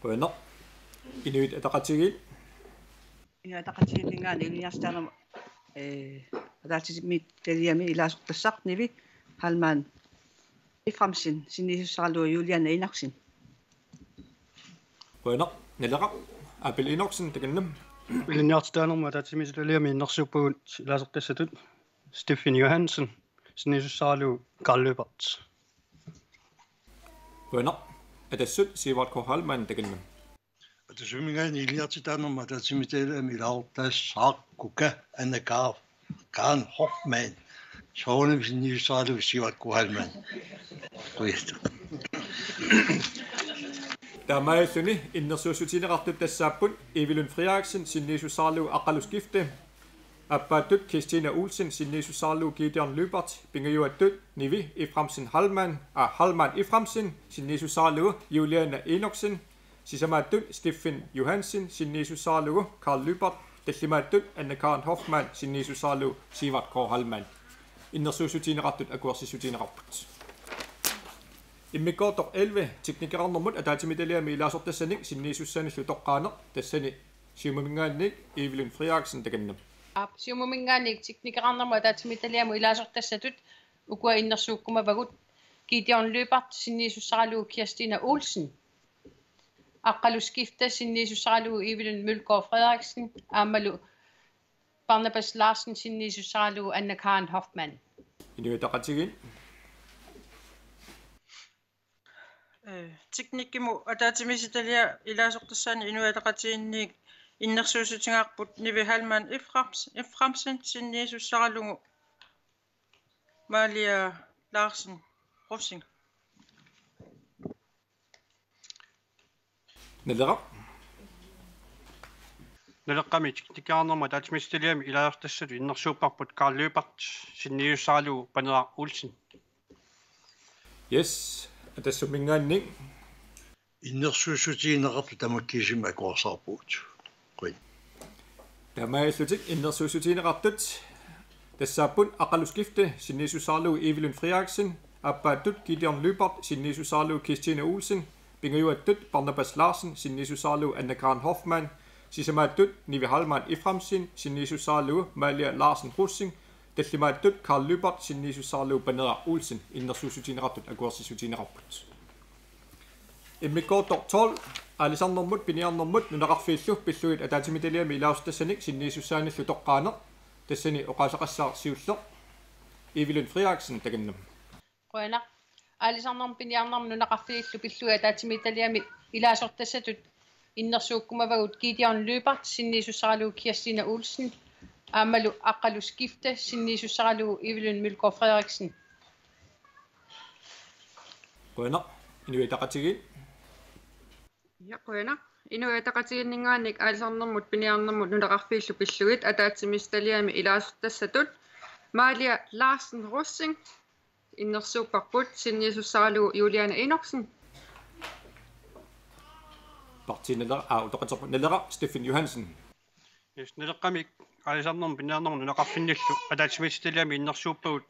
Qønaq inuit ataqatigil ataqatiginningaani iliniartitaanerma ataatimitelliami ilaasortassaqnivi Halman i Framsen sinniisusaarlu Juliana Enoksen. Qønaq naleqa Abel Enoksen takannam iliniartitaanerma ataatimitelliami innersuuppagut ilaasortassatut Stefan Johansen sinniisusaarlu Carl Lybert. Qønaq atassut Sivart K. Halman takannam Atasumingaani iliniartitaanerma ataatimitelliami ilaasortassaqquka Anna Karen Hoffmann soornum sinniisusaarlu Sivart K. Halman. Kuista. Taamaalluni innersuusutiineqartut tassaapput Evelyn Frederiksen sinniisusaarlu Aqaluskifte appaattut Christina Olsen sinniisusaarlu Gideon Lybert pingajuattut Nivi i Framsen Halman i Framsen sinniisusaarlu Juliana Enoksen sisamaattut Stefan Johansen sinniisusaarlu Carl Lybert tallimaattut Anna Karen Hoffmann sinniisusaarlu Sivart K. Halman innersuusutiineqartut akuarsisutiineqarput immikkoortor 11 teknikerarnermut ataatimitelliami ilaasortassanik sinniisussanillu toqqaaneq tassani siumamingaannik Evelyn Frederiksen takannam siumamingaannik teknikerarnermu ataatimitelliamu ilaasortassatut ukua innersuukkumavagut Gideon Lybert sinniisusaarlu Christina Olsen Aqaluskifte sinniisusaarlu Evelyn Mølgaard Frederiksen aammalu Barnabas Larsen sinniisusaarlu Anna Karen Hoffmann inuitaqatigil teknikkimu ataatimitellia ilaasortassaani inuataqatiinniik innersuusutigaarput Nivi Halman i Framsen sinniisussaralungu Malia Larsen Russing. naleqa naleqqami tikkaarnerma ataatimitelliami ilaasortassatu innersuupparput Carl Lybert sinniisusaarlu Panera Olsen. Yes атассумингаанник иннерсуусутиинеқарту тамаккисима акуарсаарпуут қуи тамааллутик иннерсуусутиинеқартут тассааппут Aqaluskifte sinniisusaarlu Evelyn Frederiksen аппааттут Gideon Lybert sinniisusaarlu Christina Olsen pingajuattut Barnabas Larsen sinniisusaarlu Anna Karen Hoffmann sisamaattut Nivi Halman i Framsen sinniisusaarlu Malia Larsen Russing tallimaattut Carl Lybert sinniisusaarlu Panera Olsen innersuusutiineqartut akuarsisutiineqarput immikkoortor 12 Alexandermut piniarnermut nunaqarfiillu pilluit ataatimitelliami ilaasortassanik sinniisussaanillu toqqaaneq tassani oqaasaqassaarsiulleq Evelyn Frederiksen takannam qønaq Alexanderm piniarnermu nunaqarfiillu pilluit ataatimitelliami ilaasortassatut innersuukkumavagut Gideon Lybert sinniisusaarlu Christina Olsen aammalu Aqaluskifte sinniisussarlu Evelyn Mølgaard Frederiksen. Qønaq inuitaqatigil Ja qønaq inuitaqatiginningaannik Alexandermut piniarnermut nunaqarfiillu pilluit ataatimistaliami ilaasortassatut Malia Larsen Russing innersuupparput sinniisussarlu Juliana Enoksen. Partinella utoqatorpu nalera Stefan Johansen. Yes naleqqami Alexanderm piniarnermu nunaqarfinnillu ataatimistaliami innersuuppagut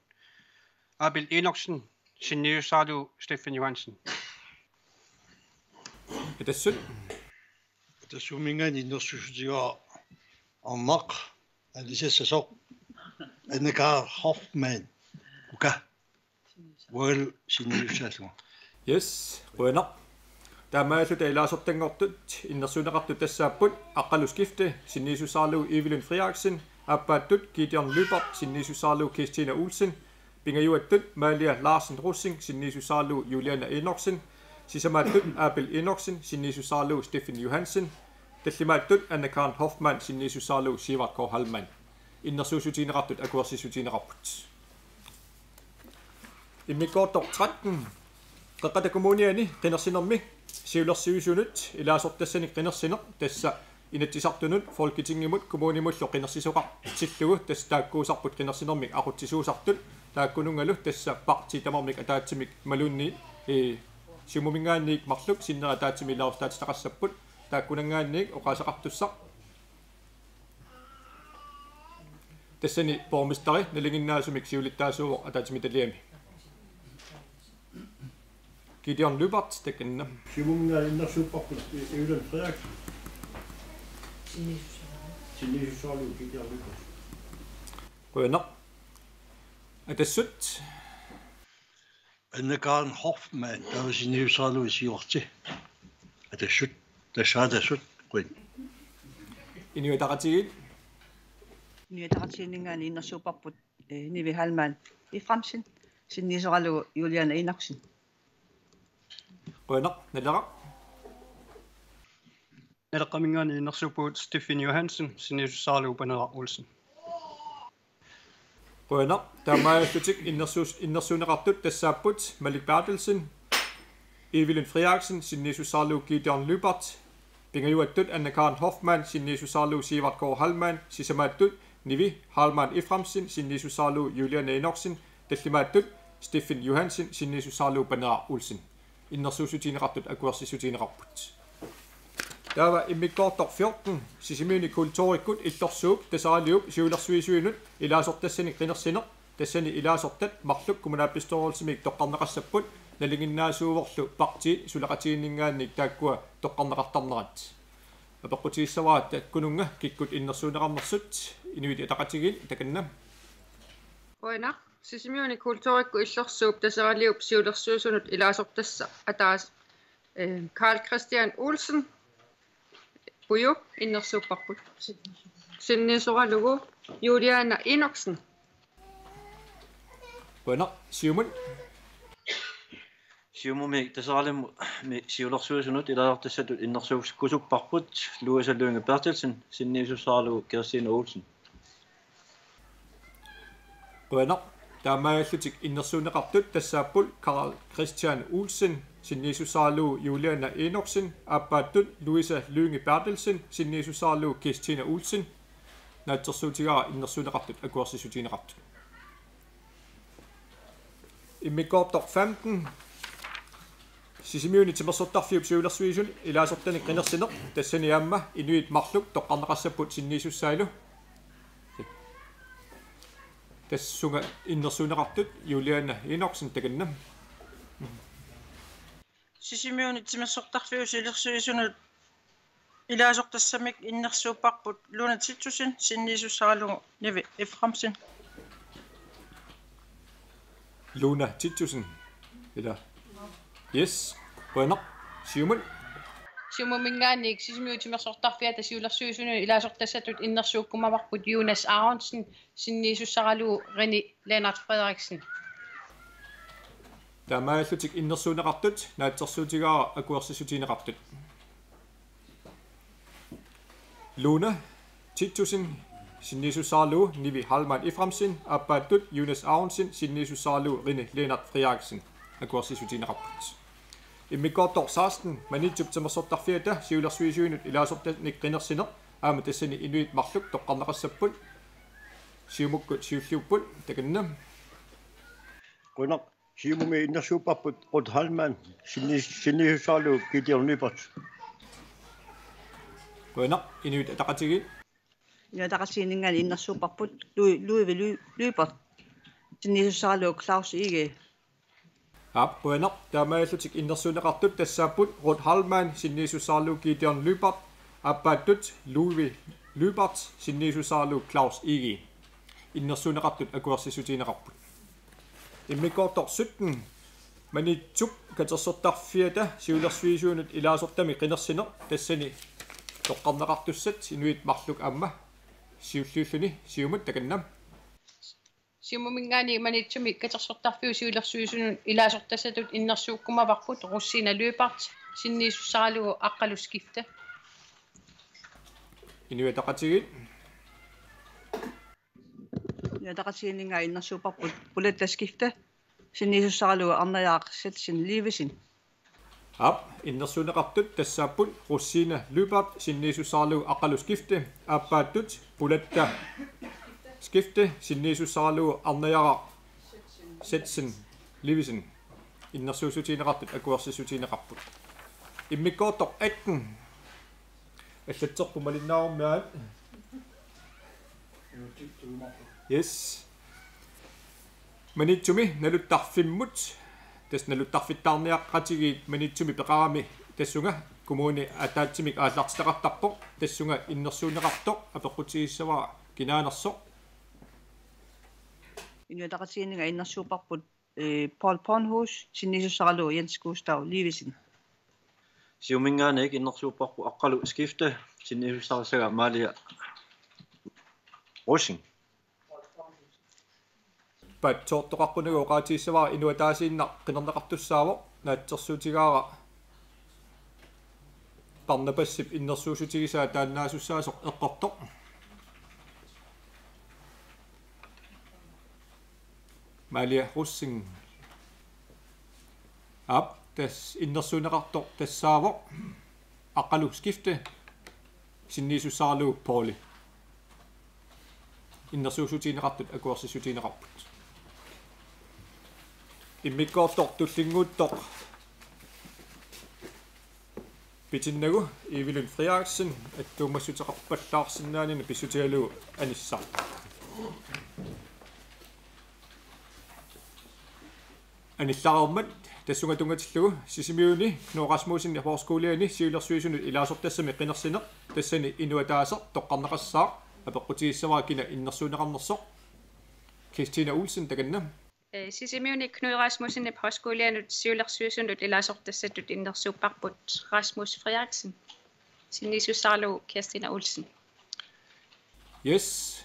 Abel Enoksen sinniisussarlu Stefan Johansen. Atassut tassumingaani innersuusutigaa arnaq alisassasoq Annika Hoffman. Okay. Well, sinniussaalu. Yes, bueno. Taamaasut ilaasortangortut innersuuneqartut tassaapput aqqaluskifte sinniisussarlu Evelyn Frederiksen appaattut Gideon Lybert sinniisussarlu Kristina Olsen pingajuattut Malia Larsen Russing sinniisussarlu Juliana Enoksen sisamaattut Abel Enoksen sinniisussarlu Stefan Johansen tallimaattut Anna-Karen Hoffmann sinniisussarlu Sivart K. Hallmann innersuusutiineqartut akuarsisutiineqarput immikkortor 13 qaqqatakummuniani qinersinermi siulersiusunut ilaasortassani qinersineq tassa inatsisartunut folketingimut kommunimullo qinersisoqar tillugu tass taakkuusarput qinersinermik aqutsisuusartut taakkunungalu tassa parti tamarmik ataatsimik malunni siumumingaanniik marluk sinnera taatsimi ilaorstaatistaqassaput taakkunangaanniik oqaasaqartussaq tassani pormistari nalinginnaasumik siulittaasuuq ataatimi taliami Gideon Lybert, det kan Simunga superput Evelyn Frederiksen. Sinniisussarlu Gideon Lybert. Bueno. Er det sødt? Anna-Karen Hoffmann, der var sinniussarlu isiorti. Er det sødt? Det er sødt. Inuitaqatigil. Inuitaqatiginingaani innersuuparput Nivi Hallmann i Framsin sinniisorlu Juliana Enoksen. Bueno, nellera. Nellaqamingaani innersuuppuut Stefan Johansen sinniisussarlu Panera Olsen. Bueno, taamaalutik innersuuneqartut tassaapput Malik Bertelsen Evelyn Frederiksen sinniisussarlu Gideon Lybert pingajuattut Anna-Karen Hoffmann sinniisussarlu Sivart K. Hallmann sisamaattut Nivi Hallmann Eframsen sinniisussarlu Juliana Enoksen tallimaattut Stefan Johansen sinniisussarlu Panera Olsen innersuusutiineqartut akuarsisutiineqarput taava immikkortor 14 sisimiuni kultuurikkut illorsuuk tasaraliup siulersuisuinut ilaasortassani qinersineq tassani ilaasortat marluk kommunaappistorulsimik toqqarneqassapput nalinginnaasuuvorlu parti sulaqatiinningaannik taakkua toqqarneqartarnerat apeqqutiissavaat kununga kikkut innersuuneqarnersut inuit ataqatigil takanna Oina sisimiuni kultuurikku illorsuup tasaraliup siulersuusunut ilaasortassa ataas Karl Christian Olsen Puyo innersuupparput sinniisoralugu Juliana Enoksen. Bueno, siumun siumumi tasaralimu mi siulersuusunut ilaasortassatut innersuuskusupparput Louisa Lønge Bertelsen sinniisussarlu Kristina Olsen. Bueno, taamaallutik innersuuneqartut tassaappul Karl Christian Olsen sinniisussarlu Juliana Enoksen appaattut Louisa Lønge Bertelsen sinniisussarlu Kristina Olsen naatsersuutigara innersuuneqartut akuarsisutiineqartut immikkortor 15 sisimiuni timersortarfiup siulersuisun ilaasortani qinersineq tassani aamma inuit marluk toqqarneqassapput sinniisussailu tassunga innersuuneqartut Juliana Enoksen takanna sisimiuni timersortarfius ilersuisunut ilaasortassamik innersuupparput Luna Titsusen sinniisussarlu Nivi Eframsen. Luna Titsusen eller yes bueno siumun siumumingaanniik sisimiu timersortarfiata siulersuisunut ilaasortassatut innersuukkumavarput Jonas Aronsen sinniisussaralu Reni Lennart Frederiksen. taamaallutik innersuuneqartut naatsersuutigara akuarsisutiineqartut Luna Titsusen sinniisussarlu Nivi Hallmann Eframsen appaattut Jonas Aronsen sinniisussarlu Reni Lennart Frederiksen akuarsisutiineqarput immikkortor 16 manitsup timersortarfiata siulersuisuinut ilaasortanik qinersineq aama tassani inuit marluk toqqarneqassapput siumukkut siulliupput takanna Gunnar siumumi innersuupparput Ruth Hallmann sinniisussarlu Gideon Lybert. Bueno, inuit ataqatigil inuitaqatiginingaani innersuupparput Louis Lybert sinniisussarlu Claus Ige. Bueno, taamaallutik innersuuneqartut tassaapput Ruth Hallmann sinniisussarlu Gideon Lybert appaattut Louis Lybert sinniisussarlu Claus Ige иннерсуунеқартут акуарсисутиинеқарпут иммикоортор 17 манитсуп катерсортарфиата сиулерсуисуунут илаасортами қинерсинеқ тассани тоққарнеқартуссат инуит марлук амма сиуллууллуни сиумут таканнам сиумумингаани манитсуми катерсортарфиу сиулерсуисуунут илаасортассатут иннерсууккумаварпут руссина луипарт синнииссусаралугу аққалускифта инуитақатигит ятақатигиннга иннерсуупарпут пулаттаскифта синнииссусаралугу арнаяақсат син ливисин ап иннерсуунеқартут тассааппут руссина луипарт синнииссусаралугу аққалускифта ааппааттут пулатта skifte sinnisussaarlugu arnajara setsen livisen innersuusutiineqartut akuarsisutiineqarput immikkoortor 18 аллатсерпу малиннааруммаат yes манитсуми налуттарфиммут тас налуттарфиттаарниаққатигиит манитсуми пеқарами тассунга коммуни атаатсимик ааллартеқартарпо тассунга иннерсуунеқарто апеққутигиссавара кинаанерсо инуитақатигиннга иннерсуупарпут Paul Pornhus sinnisusaraluu Jens Gustav Livisen сиумингаанеик иннерсуупарпу аққалу скифте синниsussarissaga Malia Rosing паттоортоқарпунагу оқаатииссавара инуатаасиинна қинернеқартуссааво наатсерсуутигаара парнапассип иннерсуусутигисаа тааннаасуссаасоқ эққорто Malia Rosing ап тас иннерсуунеқарто тассааво аққалу скифте синниsussaarlugu Pauli иннерсуусутиинеқартут акуарсисутиинеқарпут иммиккоортор туллингууттоқ питиннагу Evelyn Frederiksen аттуумассутеқарпаллаарсинаанина писсутиалугу аниссар аниллаармат тассунгатунгатиллугу сисимиуни кнорасмуусинни форскуулиани сиулерсуисунут илаасортассами қинерсинеқ тассани инуатаасеқ тоққарнеқассаа апеққутигиссаваа кина иннерсуунеқарнерсоқ Kristina Olsen таканна сисимиуни Knud Rasmussinni форскуулианут сиулерсуисунут илаасортассатут иннерсууппарпут Rasmus Frederiksen синнисуссаарлугу Kristina Olsen yes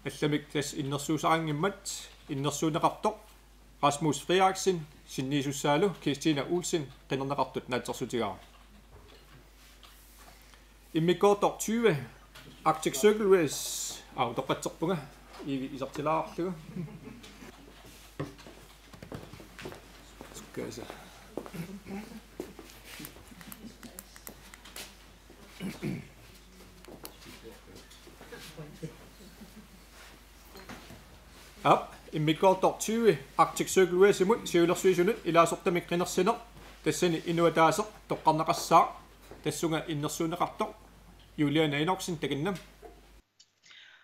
алламик тас иннерсуусаангиммат иннерсуунеқартоқ Rasmus Frederiksen sinnisusaalu Kristina Olsen qinnerneqartut naatsersutigara immikkoortor 20 Arctic Circle Race toqqatserpunga isartilaarlugu sukkaasa ап immikkoortor 20 Arctic Circle Race imut siulersuisunut ilaasortamik qinersineq tassani inuataaseq toqqarneqassaa tassunga innersuuneqartoq Juliana Enoksen takinnam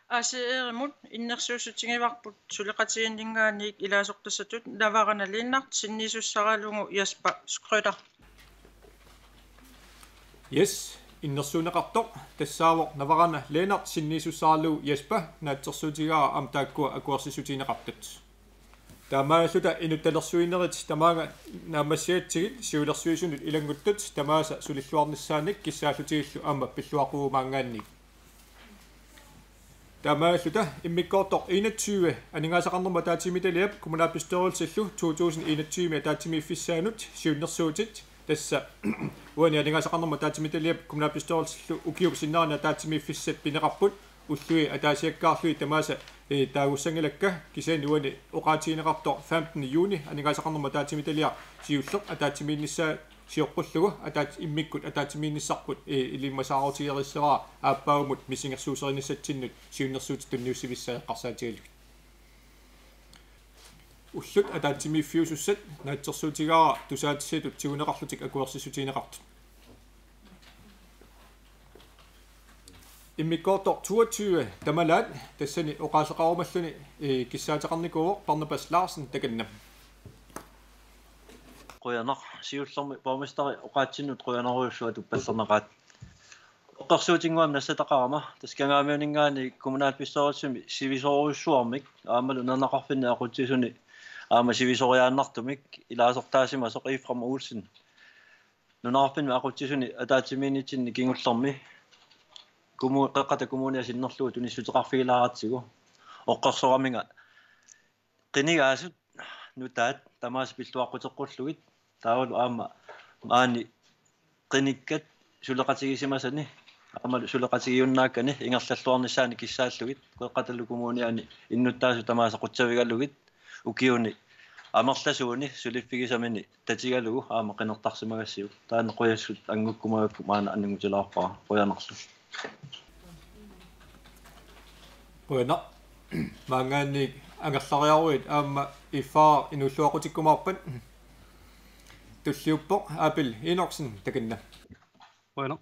асееримут иннерсуусутигиварпут сулеқатигиннгаанник илаасортассатут навараналииннарт синнисуссаралугу Jasper Schröder yes иннерсуунеқартоқ тассаавоқ наварана Lennart синнисуссаарлугу Jasper наатсерсуутигаа ам тааккуа акуарсисутиинеқартут таамааллута инутталерсуинерит тамаага наамассиатсигит сиулерсуисунут илангуттут тамааса сулиллуарниссааник киссааллутигиллу аама пиллуақуумаангаанник таамааллута иммиккоортоқ 21 анигаасақарнерма таатимиталиап коммунапистørelsillу 2021 таатимииффиссаанут сиуннерсуутит тасса уани анигаасақарнерма таатимиталиап коммунапистørelsillу укиук синнаарна таатимииффиссат пинеқарпут уллуи атаасиаккаарлуи тамааса таагуссангилакка кисаани уани оқаатиинеқартор 15 юни анигаасақарнерма таатимиталиа сиуллеқ атаатимииннссаа сиоққуллугу атаат иммиккут атаатимииннссарпут илиммасаарутигериссераа ааппаагумут мисингерсуусеринissатсиннут сиуннерсуут тунниуссивиссаеққарсаатигалуг уллут атаатимииффиусуссат наатсерсуутигара тусаатиссатут тигунеқарлутик акуерсисутиинеқартут иммиккоортор 22 тамалаат тассани оқаасеқарумаллуни киссаатеқарникуо Barnabas Larsen таканнам qoyanaq siullormi bormestari oqaatsinut qoyanaruussuatu pallerneqaat Oqqarsuutinguam nassataqarama taskangaameuninggaani kommunaalpissorussumi sivisoruussuarmik aamalu nernaqarfinni aqutsisuni aama sivisoriaannartumik ilaasortaasima soq Ephraim Olsen nunarfinmi aqutsisuni ataatimiinitsinni kingullermi qaqqata kommunia sinnerluu tunissuteqarfigilaaratsigu oqqarsoraminga qinigaasut nutaat tamaas pilluaqqutеққуллугит таавалу аама маани qinikkat suleqatigissimasani amalu suleqatigiunnaakani ingerlalluarnissaani kissaalluгит qeqqatalu kommuniani innuttaasu tamaasa qutsavigalluгит ukiuni amerlasuuni suliffigisamini tatigalugu aama qinertarsimagassiu taana qoyassut angukkumagakku maana anningutilaarpara qoyanarlu qoyana maangaanni angerlariaruit aama ifaa inulluaqutikkumaarpan tulliuppoq apil inorsen takinna bueno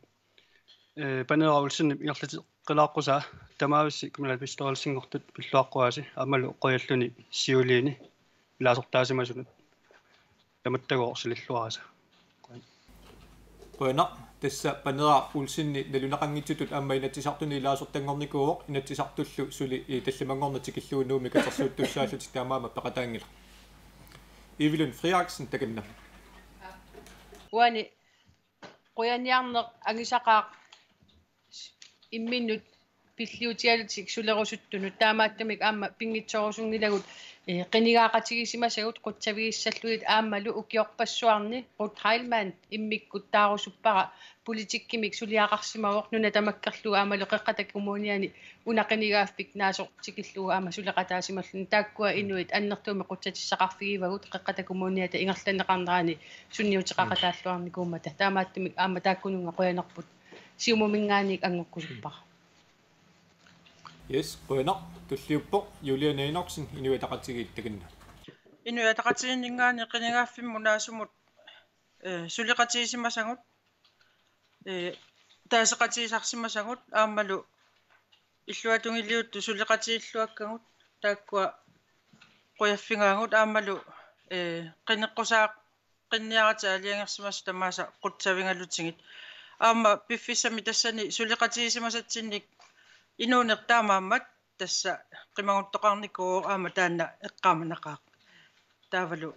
paneeraulsin iorlati qilaaqqusaa tamaavisi kommunalpistoralsingortut pilluaqquasi amalu qoyalluni siuliini ilaasortaasimasunut tamattagoorsililluarasa qoyana tassa panera ulsinni nalunaqanngitsutut amma inatsisartuni ilaasortangornikuuq inatsisartullu suli tallimangornatikilluunuumi katersuuttussaallutik taamaama paqataangila Evelyn Frederiksen takinna Uani qoyaniarneq angisaqaaq imminnut pilliutialutik sulerusuttunut taamaattamik aamma pingitsorusungilagut qinigaaqatigissimasagut qutsavigissalluit aammalu ukiorpassuarni Ruth Heilmann immikkuttaarusuppara politikkimik suliaqarsimavoq nuna tamakkerlu aammalu qeqqatakkumuuniani unaqinigaaffik naasortikillu aama suleqataasimallu taakkua inuit annertuumi qutsatisaqarfigivagut qeqqatakkumuuniata ingerlanneqarneraani sunniutiqaqataalluarnikuummata taamaattamik aamma taakkununga qoyanerput siumuminngaanik angukkusuppara Yes, qoyana tulliuppoq Julian Enorsen inuitaqatigiittakinna inuitaqatiginningaani qinigaaffimmu naasumut suliqatiisimasangut taasaqatiisarsimasangut aammalu illuatungilliuttu suliqatiilluakkangut taakkua qoyaffingaangut aammalu qineqqusaaq qinniarata aliangersimas tamaasa qutsavingallutingit aamma piffissami tassani suliqatiisimasatsinnik inuunertaamaammat tassa qimaguttoqarnikuu aama taanna eqqaamanaqaaq taavalu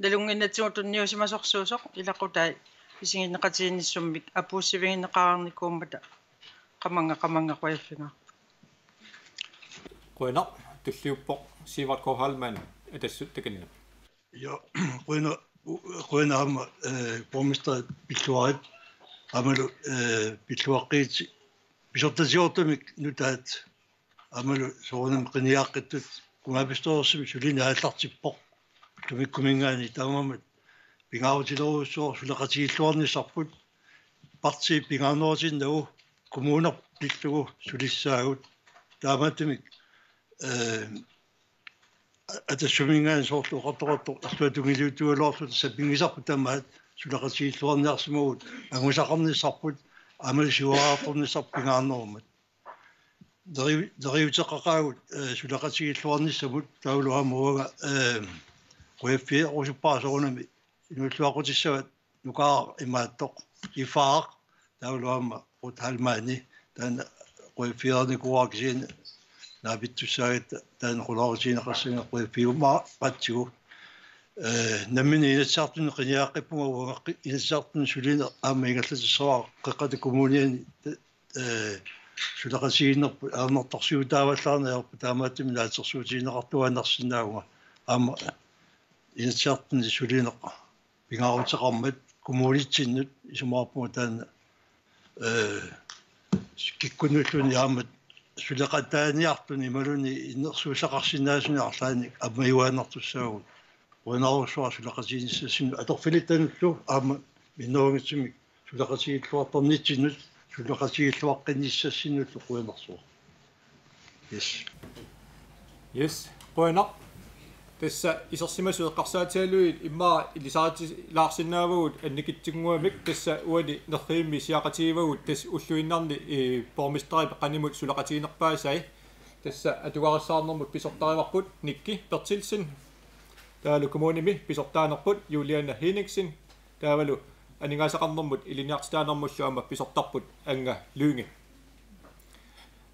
nalunginnatsimutunniusimasorsuusoq ilaqutai isinginneqatiinnissummik apuussivinginneqaarnikuummata qamanga qoyaffinga qoyana tulliuppoq Sivert K. Hallmann atassut takinna ja qoyana aama borgmester pilluarit amalu pilluaqiit Bisortasiortumik nutaat amalu soornam qiniaaqqittut kumapistoorsimi sulina aallartippoq tumikkumingaani taamamat pingaarutileruussuor suleqatigiilluarnissarput parti pingaarnuartinnagu kommuner pillugu sulissaagut taamatamik атассумингаан соорту qattoqattoq арлуатунгилиутуалоорлу саппингисарпу тамаат сулеқатигиллуарниарсимагут ангусақарнissarput амалисуаартэрнissarpingaarnerummat дериутеқақаагут сулеқатигиллуарниссамут таулуамуага qoyaffiерусуппаасорунами инууллуақутиссават нукаар имааттоқ ифаақ таулуама Ruth Heilmann таана qoyaffiерникуаркисин наабиттуссаагат таана qulaarutiineqarsinga qoyaffiummaa qatsigu наммини инатсаартуни qiniaaqqippungaruaqi инатсаартуни сулина аама ингерлатиссаваа qeqqata kommuniani сулеқатигиннерпу аамнэрторсиутааваллаарниарпу таамааттими лаатерсуутиинеқартуаннарсинаагуга аама инатсаартуни сулинеқ пингаарутеқармат kommunitsinнут исумаарпуга таана киккунуллуни аамат сулеқатааниартуни малуни иннерсуусақарсинаасуни арлаани аммаюааннартуссаагут Runarusuar suleqatiginissassinu atorfilittanullu aama minnuungitsimik suleqatigilluartornitsinut suleqatigilluaqqinissassinullu quyanersuar Yes qoyana tassa isersimasueqqarsaatialuit immaa ilisaati laarsinnaavugut annikitsinguamik tassa uani nerriimmi siaqatigivagut tass ulluinnarni bormisteri peqqanimut suleqatiginerpaasai tassa atugarissaarnermut pisortarivarput nikki Bertilsen Taalu kommunimi pisortaanerput Juliana Henningsen taavalu анингаасақарнэрмут илиниартитаанермуллу ама писортарпут анга луинги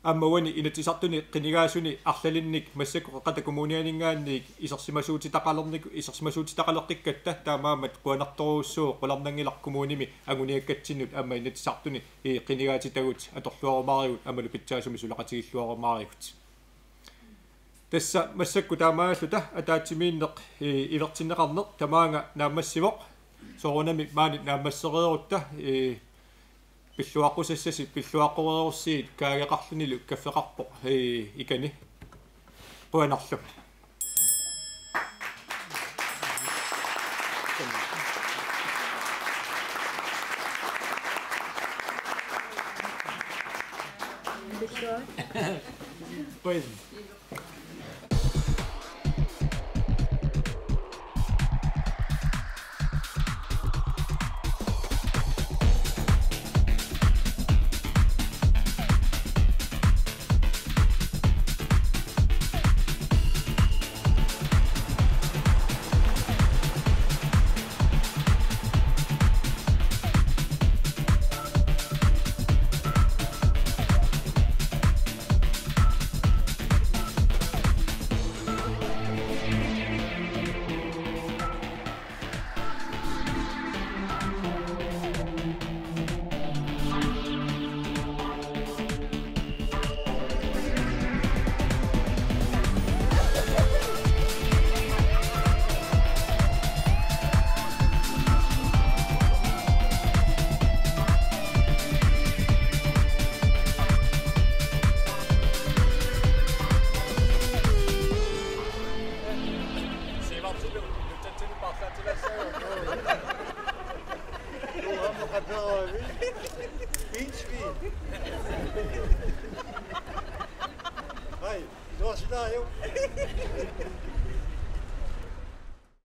аммавани инатисартуни қинигаасуни арлалинник массаку қата коммунианингаанник исерсимасуутитақалернику исерсимасуутитақалертиккатта таамаамат қуанарторууссуу қуларнангилар коммуними агуниаккатсиннут амма инатисартуни қинигаатитагут аторлуарумаариут амалу питсаасуми сулақатигиллуарумаариут тасса массакку таамааллута атаатсимииннеқ илертиннеқарнеқ тамаанга наамассивоқ соорунами маанит наамассереерутта пиллуаққусассаси пиллуаққуерерсиит каагеқарлунилу каффеқарпоқ икани қуанарлу Pues Hej, det var sådan der jo.